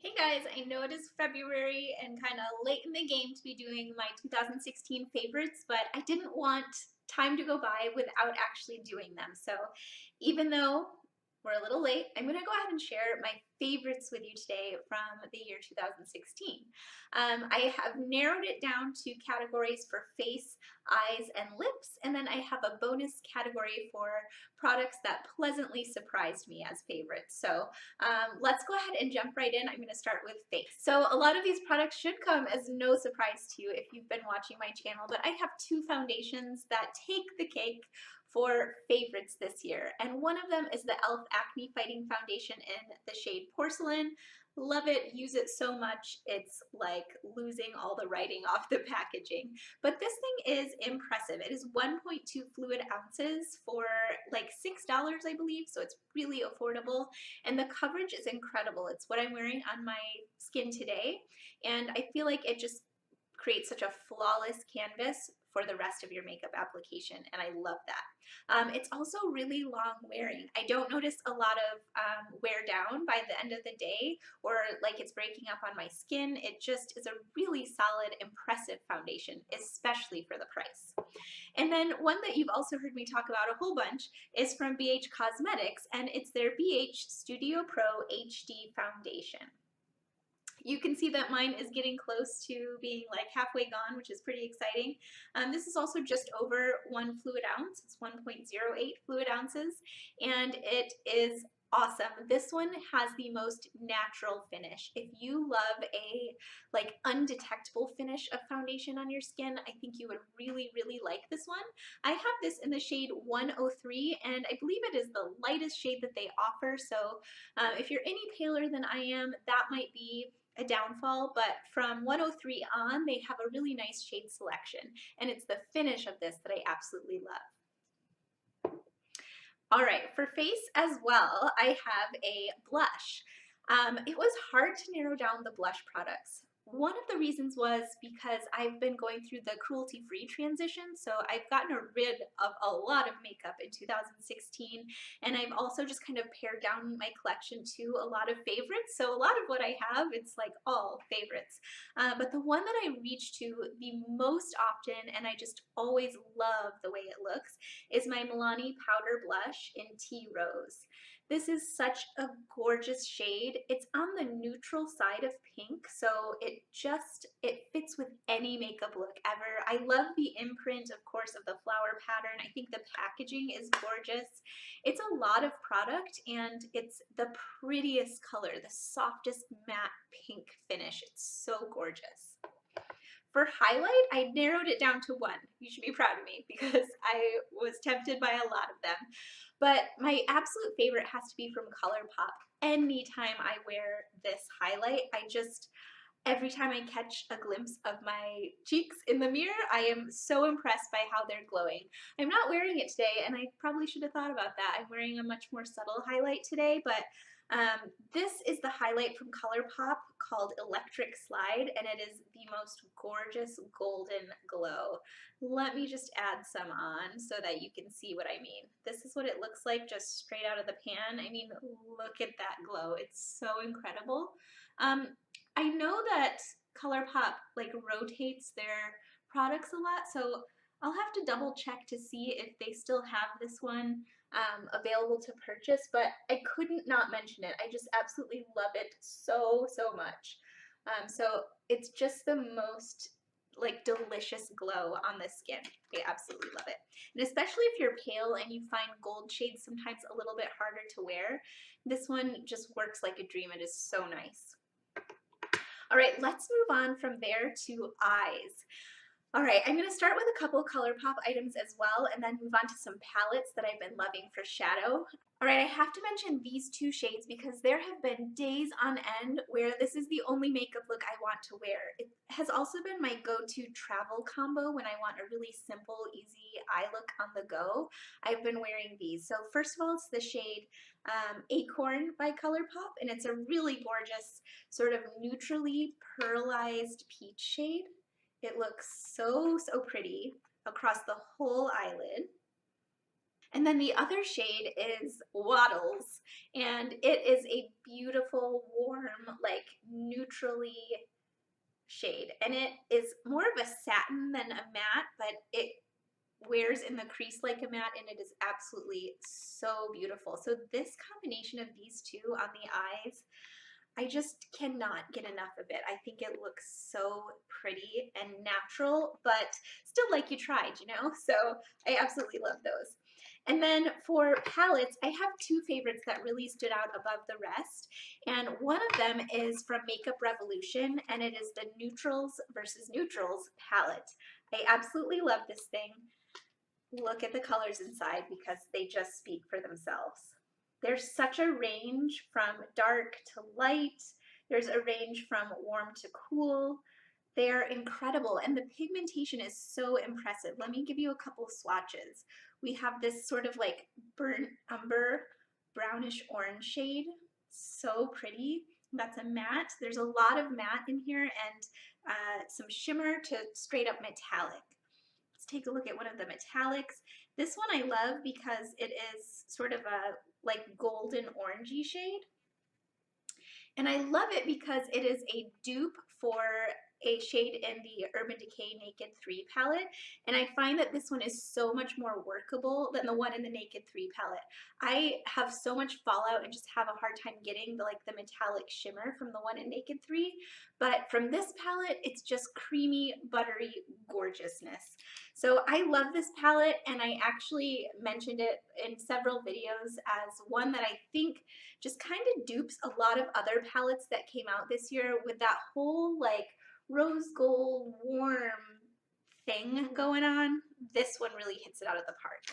Hey guys, I know it is February and kind of late in the game to be doing my 2016 favorites, but I didn't want time to go by without actually doing them. So even though we're a little late, I'm going to go ahead and share my favorites with you today from the year 2016. I have narrowed it down to categories for face, eyes, and lips, and then I have a bonus category for products that pleasantly surprised me as favorites. So let's go ahead and jump right in. I'm going to start with face. So a lot of these products should come as no surprise to you if you've been watching my channel, but I have two foundations that take the cake for favorites this year. And one of them is the e.l.f. Acne Fighting Foundation in the shade Porcelain. Love it, use it so much, it's like losing all the writing off the packaging. But this thing is impressive. It is 1.2 fluid ounces for like $6, I believe, so it's really affordable. And the coverage is incredible. It's what I'm wearing on my skin today, and I feel like it just creates such a flawless canvas for the rest of your makeup application, and I love that. It's also really long wearing. I don't notice a lot of wear down by the end of the day or like it's breaking up on my skin. It just is a really solid, impressive foundation, especially for the price. And then one that you've also heard me talk about a whole bunch is from Beige Cosmetics, and it's their BH Studio Pro HD Foundation. You can see that mine is getting close to being like halfway gone, which is pretty exciting. This is also just over 1 fluid ounce. It's 1.08 fluid ounces, and it is awesome. This one has the most natural finish. If you love a like undetectable finish of foundation on your skin, I think you would really, really like this one. I have this in the shade 103, and I believe it is the lightest shade that they offer. So if you're any paler than I am, that might be a downfall, but from 103 on, they have a really nice shade selection, and it's the finish of this that I absolutely love. All right, for face as well, I have a blush. It was hard to narrow down the blush products. One of the reasons was because I've been going through the cruelty-free transition, so I've gotten rid of a lot of makeup in 2016, and I've also just kind of pared down my collection to a lot of favorites. So a lot of what I have, it's like all favorites. But the one that I reach to the most often, and I just always love the way it looks, is my Milani Powder Blush in Tea Rose. This is such a gorgeous shade. It's on the neutral side of pink, so it fits with any makeup look ever. I love the imprint, of course, of the flower pattern. I think the packaging is gorgeous. It's a lot of product, and it's the prettiest color, the softest matte pink finish. It's so gorgeous. For highlight, I narrowed it down to one. You should be proud of me because I was tempted by a lot of them. But my absolute favorite has to be from Colourpop. Anytime I wear this highlight, every time I catch a glimpse of my cheeks in the mirror, I am so impressed by how they're glowing. I'm not wearing it today, and I probably should have thought about that. I'm wearing a much more subtle highlight today, but this is the highlight from Colourpop called Electric Slide, and it is the most gorgeous golden glow. Let me just add some on so that you can see what I mean. This is what it looks like just straight out of the pan. I mean, look at that glow. It's so incredible. I know that Colourpop like rotates their products a lot, so I'll have to double check to see if they still have this one available to purchase, but I couldn't not mention it. I just absolutely love it so, so much. So it's just the most like delicious glow on the skin. I absolutely love it. And especially if you're pale and you find gold shades sometimes a little bit harder to wear, this one just works like a dream. It is so nice. All right, let's move on from there to eyes. All right, I'm going to start with a couple Colourpop items as well, and then move on to some palettes that I've been loving for shadow. All right, I have to mention these two shades because there have been days on end where this is the only makeup look I want to wear. It has also been my go-to travel combo when I want a really simple, easy eye look on the go. I've been wearing these. So first of all, it's the shade Acorn by Colourpop, and it's a really gorgeous sort of neutrally pearlized peach shade. It looks so, so pretty across the whole eyelid. And then the other shade is Wattles, and it is a beautiful, warm, like neutrally shade, and it is more of a satin than a matte, but it wears in the crease like a matte, and it is absolutely so beautiful. So this combination of these two on the eyes, I just cannot get enough of it. I think it looks so pretty and natural, but still like you tried, you know? So I absolutely love those. And then for palettes, I have two favorites that really stood out above the rest. And one of them is from Makeup Revolution, and it is the Neutrals versus Neutrals palette. I absolutely love this thing. Look at the colors inside because they just speak for themselves. There's such a range from dark to light. There's a range from warm to cool. They're incredible, and the pigmentation is so impressive. Let me give you a couple swatches. We have this sort of like burnt umber, brownish orange shade. So pretty. That's a matte. There's a lot of matte in here and some shimmer to straight up metallic. Let's take a look at one of the metallics. This one I love because it is sort of a like golden orangey shade. And I love it because it is a dupe for a shade in the Urban Decay Naked 3 palette, and I find that this one is so much more workable than the one in the Naked 3 palette. I have so much fallout and just have a hard time getting the metallic shimmer from the one in Naked 3, but from this palette, it's just creamy, buttery gorgeousness. So I love this palette, and I actually mentioned it in several videos as one that I think just kind of dupes a lot of other palettes that came out this year with that whole like rose gold warm thing going on. This one really hits it out of the park.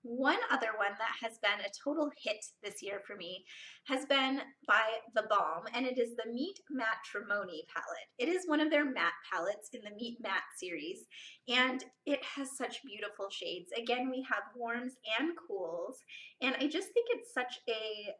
One other one that has been a total hit this year for me has been by theBalm, and it is the Meet Matrimony palette. It is one of their matte palettes in the Meet Matte series, and it has such beautiful shades. Again, we have warms and cools, and I just think it's such a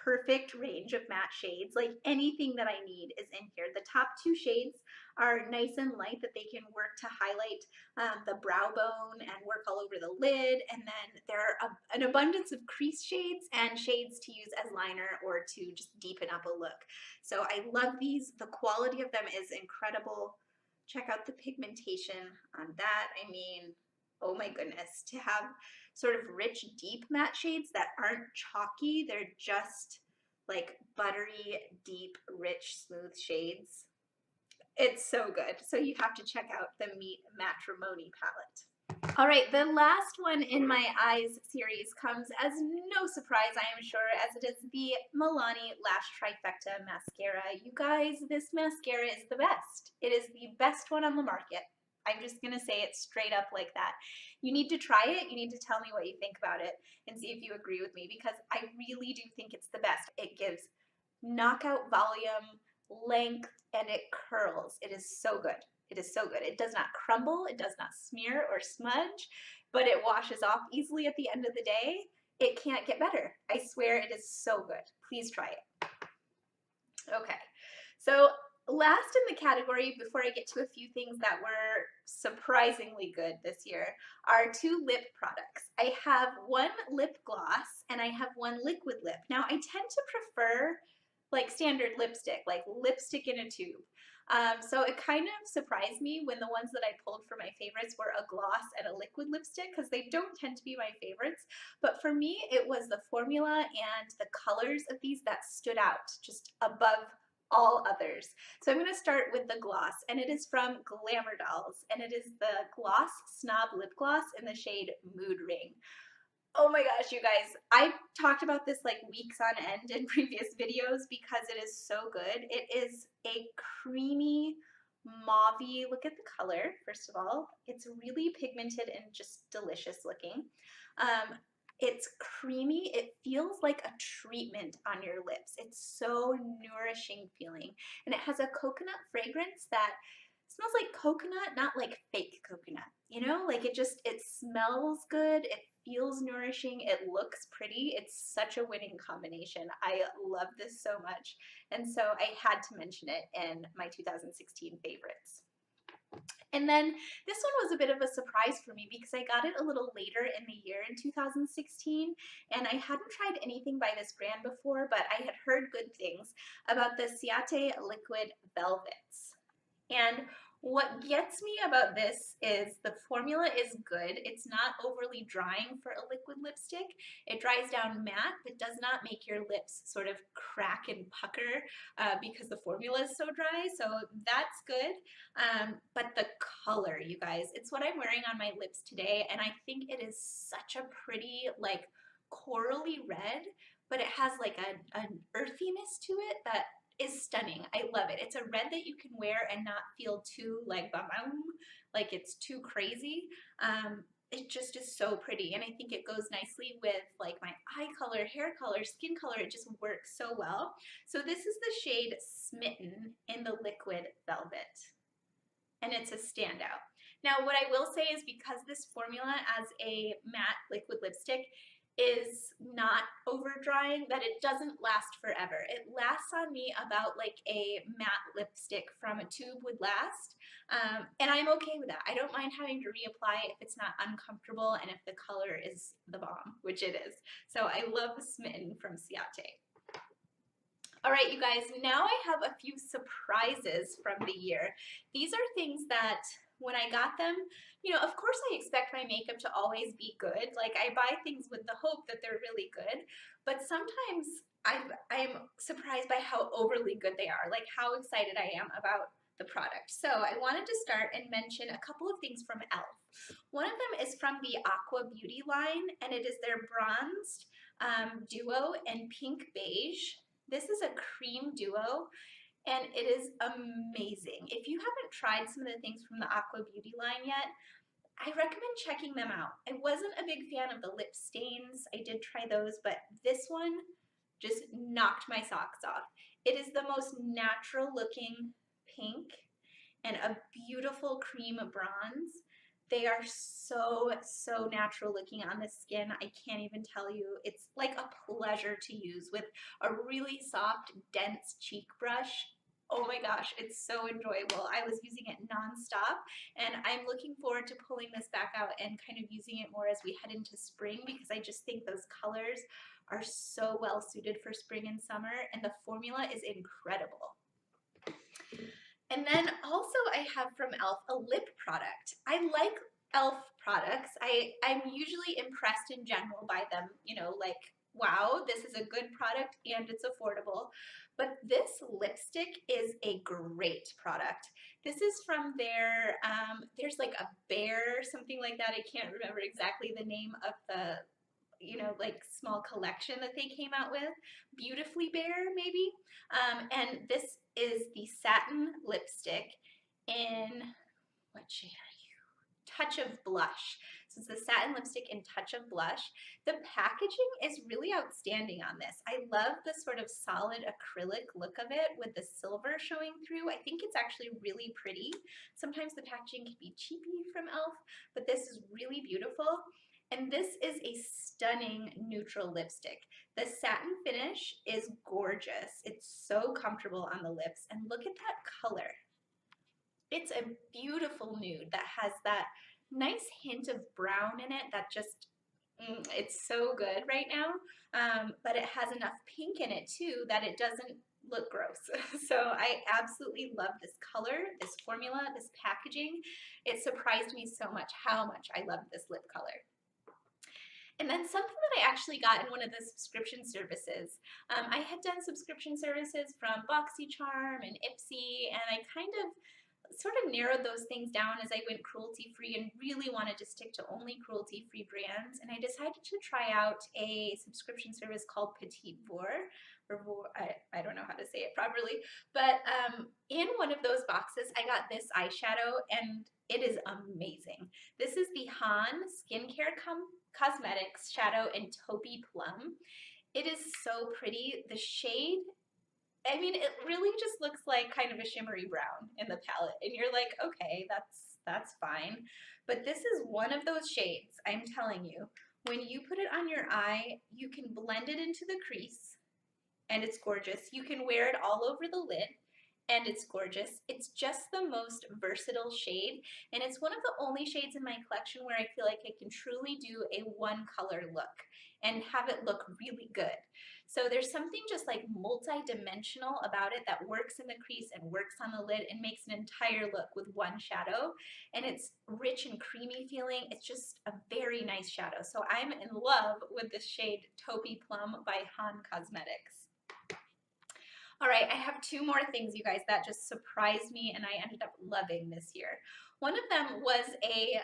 perfect range of matte shades. Like anything that I need is in here. The top two shades are nice and light that they can work to highlight the brow bone and work all over the lid, and then there are an abundance of crease shades and shades to use as liner or to just deepen up a look. So I love these. The quality of them is incredible. Check out the pigmentation on that. I mean, oh my goodness, to have sort of rich, deep matte shades that aren't chalky, they're just like buttery, deep, rich, smooth shades. It's so good. So you have to check out the Meet Matrimony palette. All right, the last one in my eyes series comes as no surprise, I am sure, as it is the Milani Lash Trifect Mascara. You guys, this mascara is the best. It is the best one on the market. I'm just going to say it straight up like that. You need to try it. You need to tell me what you think about it and see if you agree with me, because I really do think it's the best. It gives knockout volume, length, and it curls. It is so good. It is so good. It does not crumble. It does not smear or smudge, but it washes off easily at the end of the day. It can't get better. I swear it is so good. Please try it. Okay, so last in the category, before I get to a few things that were surprisingly good this year, are two lip products. I have one lip gloss and I have one liquid lip. Now, I tend to prefer like standard lipstick, like lipstick in a tube. So it kind of surprised me when the ones that I pulled for my favorites were a gloss and a liquid lipstick, because they don't tend to be my favorites. But for me, it was the formula and the colors of these that stood out just above all others. So I'm going to start with the gloss, and it is from Glamour, and it is the Gloss Snob Lip Gloss in the shade Mood Ring. Oh my gosh, you guys, I talked about this like weeks on end in previous videos because it is so good. It is a creamy mauvey, look at the color, first of all. It's really pigmented and just delicious looking. It's creamy. It feels like a treatment on your lips. It's so nourishing feeling. And it has a coconut fragrance that smells like coconut, not like fake coconut. You know, like it smells good. It feels nourishing. It looks pretty. It's such a winning combination. I love this so much. And so I had to mention it in my 2016 favorites. And then this one was a bit of a surprise for me because I got it a little later in the year in 2016, and I hadn't tried anything by this brand before, but I had heard good things about the Ciate Liquid Velvets. And what gets me about this is the formula is good. It's not overly drying for a liquid lipstick. It dries down matte, but does not make your lips sort of crack and pucker because the formula is so dry. So that's good. But the color, you guys, it's what I'm wearing on my lips today. And I think it is such a pretty, like, corally red, but it has like an earthiness to it that is stunning. I love it. It's a red that you can wear and not feel too like ba-boom, like it's too crazy. It just is so pretty, and I think it goes nicely with like my eye color, hair color, skin color. It just works so well. So this is the shade Smitten in the Liquid Velvet, and it's a standout. Now, what I will say is because this formula as a matte liquid lipstick is not over drying, that it doesn't last forever. It lasts on me about like a matte lipstick from a tube would last, and I'm okay with that. I don't mind having to reapply if it's not uncomfortable and if the color is the bomb, which it is. So I love Smitten from Ciate. All right, you guys, now I have a few surprises from the year. These are things that when I got them, you know, of course I expect my makeup to always be good. Like, I buy things with the hope that they're really good, but sometimes I'm surprised by how overly good they are, like how excited I am about the product. So I wanted to start and mention a couple of things from e.l.f. One of them is from the Aqua beauty line, and it is their bronzed duo in pink beige. This is a cream duo, and it is amazing. If you haven't tried some of the things from the Aqua beauty line yet, I recommend checking them out. I wasn't a big fan of the lip stains. I did try those, but this one just knocked my socks off. It is the most natural looking pink and a beautiful cream bronze. They are so, so natural looking on the skin. I can't even tell you. It's like a pleasure to use with a really soft, dense cheek brush. Oh my gosh, it's so enjoyable. I was using it nonstop, and I'm looking forward to pulling this back out and kind of using it more as we head into spring, because I just think those colors are so well suited for spring and summer, and the formula is incredible. And then also I have from e.l.f. a lip product. I like e.l.f. products. I'm usually impressed in general by them, you know, like, wow, this is a good product and it's affordable. But this lipstick is a great product. This is from their, there's like a bear, something like that. I can't remember exactly the name of the, you know, like small collection that they came out with. Beautifully Bare, maybe. And this is the satin lipstick in, what shade are you? Touch of Blush. So it's the satin lipstick in Touch of Blush. The packaging is really outstanding on this. I love the sort of solid acrylic look of it with the silver showing through. I think it's actually really pretty. Sometimes the packaging can be cheapy from e.l.f., but this is really beautiful. And this is a stunning neutral lipstick. The satin finish is gorgeous. It's so comfortable on the lips. And look at that color. It's a beautiful nude that has that nice hint of brown in it that just, it's so good right now. But it has enough pink in it too that it doesn't look gross. So I absolutely love this color, this formula, this packaging. It surprised me so much how much I loved this lip color. And then something that I actually got in one of the subscription services. I had done subscription services from BoxyCharm and Ipsy, and I kind of sort of narrowed those things down as I went cruelty-free and really wanted to stick to only cruelty-free brands. And I decided to try out a subscription service called Petite Vour, or I don't know how to say it properly, but in one of those boxes I got this eyeshadow, and it is amazing. This is the Han Skincare Cosmetics Shadow in Taupey Plum. It is so pretty. The shade, I mean, it really just looks like kind of a shimmery brown in the palette, and you're like, okay, that's fine. But this is one of those shades, I'm telling you, when you put it on your eye, you can blend it into the crease, and it's gorgeous. You can wear it all over the lid, and it's gorgeous. It's just the most versatile shade, and it's one of the only shades in my collection where I feel like I can truly do a one color look and have it look really good. So there's something just like multi-dimensional about it that works in the crease and works on the lid and makes an entire look with one shadow. And it's rich and creamy feeling. It's just a very nice shadow. So I'm in love with this shade Taupey Plum by Han Cosmetics. All right, I have two more things, you guys, that just surprised me and I ended up loving this year. One of them was a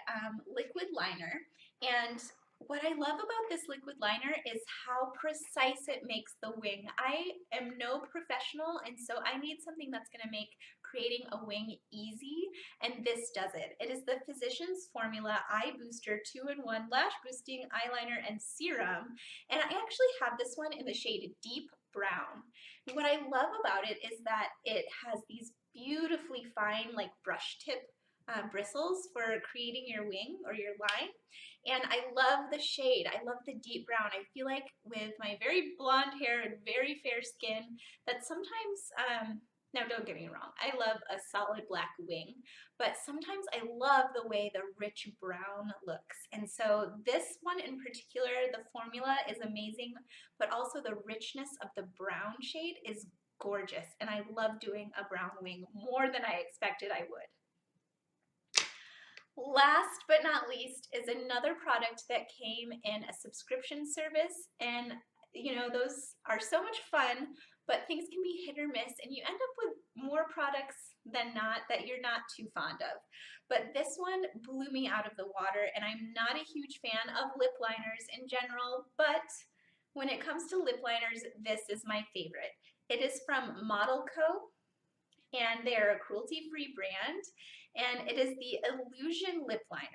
liquid liner, and what I love about this liquid liner is how precise it makes the wing. I am no professional, and so I need something that's going to make creating a wing easy, and this does it. It is the Physicians Formula Eye Booster 2-in-1 Lash Boosting Eyeliner and Serum, and I actually have this one in the shade Deep Brown. What I love about it is that it has these beautifully fine, like brush tip bristles for creating your wing or your line. And I love the shade. I love the deep brown. I feel like with my very blonde hair and very fair skin that sometimes, now don't get me wrong, I love a solid black wing, but sometimes I love the way the rich brown looks. And so this one in particular, the formula is amazing, but also the richness of the brown shade is gorgeous. And I love doing a brown wing more than I expected I would. Last but not least is another product that came in a subscription service, and you know, those are so much fun, but things can be hit or miss and you end up with more products than not that you're not too fond of. But this one blew me out of the water, and I'm not a huge fan of lip liners in general, but when it comes to lip liners, this is my favorite. It is from ModelCo, and they're a cruelty-free brand, and it is the Illusion Lip Liner.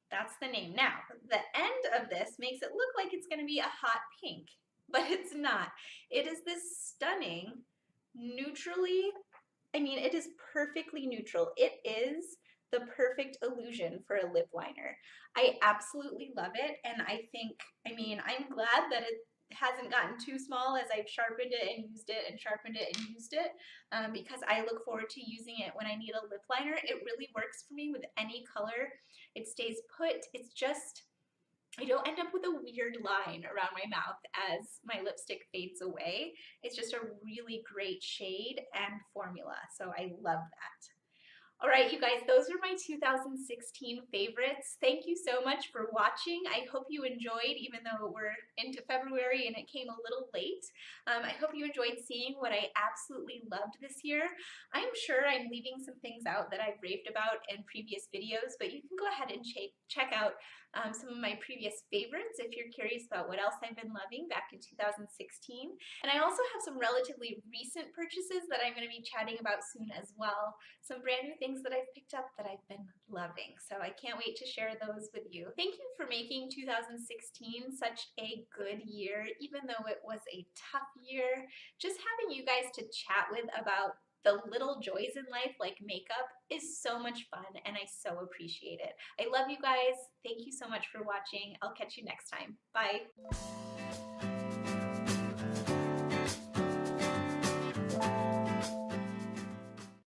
That's the name. Now, the end of this makes it look like it's going to be a hot pink, but it's not. It is this stunning, neutrally, it is perfectly neutral. It is the perfect illusion for a lip liner. I absolutely love it, and I think, I'm glad that it hasn't gotten too small as I've sharpened it and used it and sharpened it and used it, because I look forward to using it when I need a lip liner. It really works for me with any color. It stays put. It's just, I don't end up with a weird line around my mouth as my lipstick fades away. It's just a really great shade and formula, so I love that. All right, you guys, those are my 2016 favorites. Thank you so much for watching. I hope you enjoyed, even though we're into February and it came a little late. I hope you enjoyed seeing what I absolutely loved this year. I'm sure I'm leaving some things out that I've raved about in previous videos, but you can go ahead and check out some of my previous favorites if you're curious about what else I've been loving back in 2016. And I also have some relatively recent purchases that I'm going to be chatting about soon as well. Some brand new things that I've picked up that I've been loving. So I can't wait to share those with you. Thank you for making 2016 such a good year, even though it was a tough year. Just having you guys to chat with about the little joys in life like makeup is so much fun, and I so appreciate it. I love you guys. Thank you so much for watching. I'll catch you next time. Bye.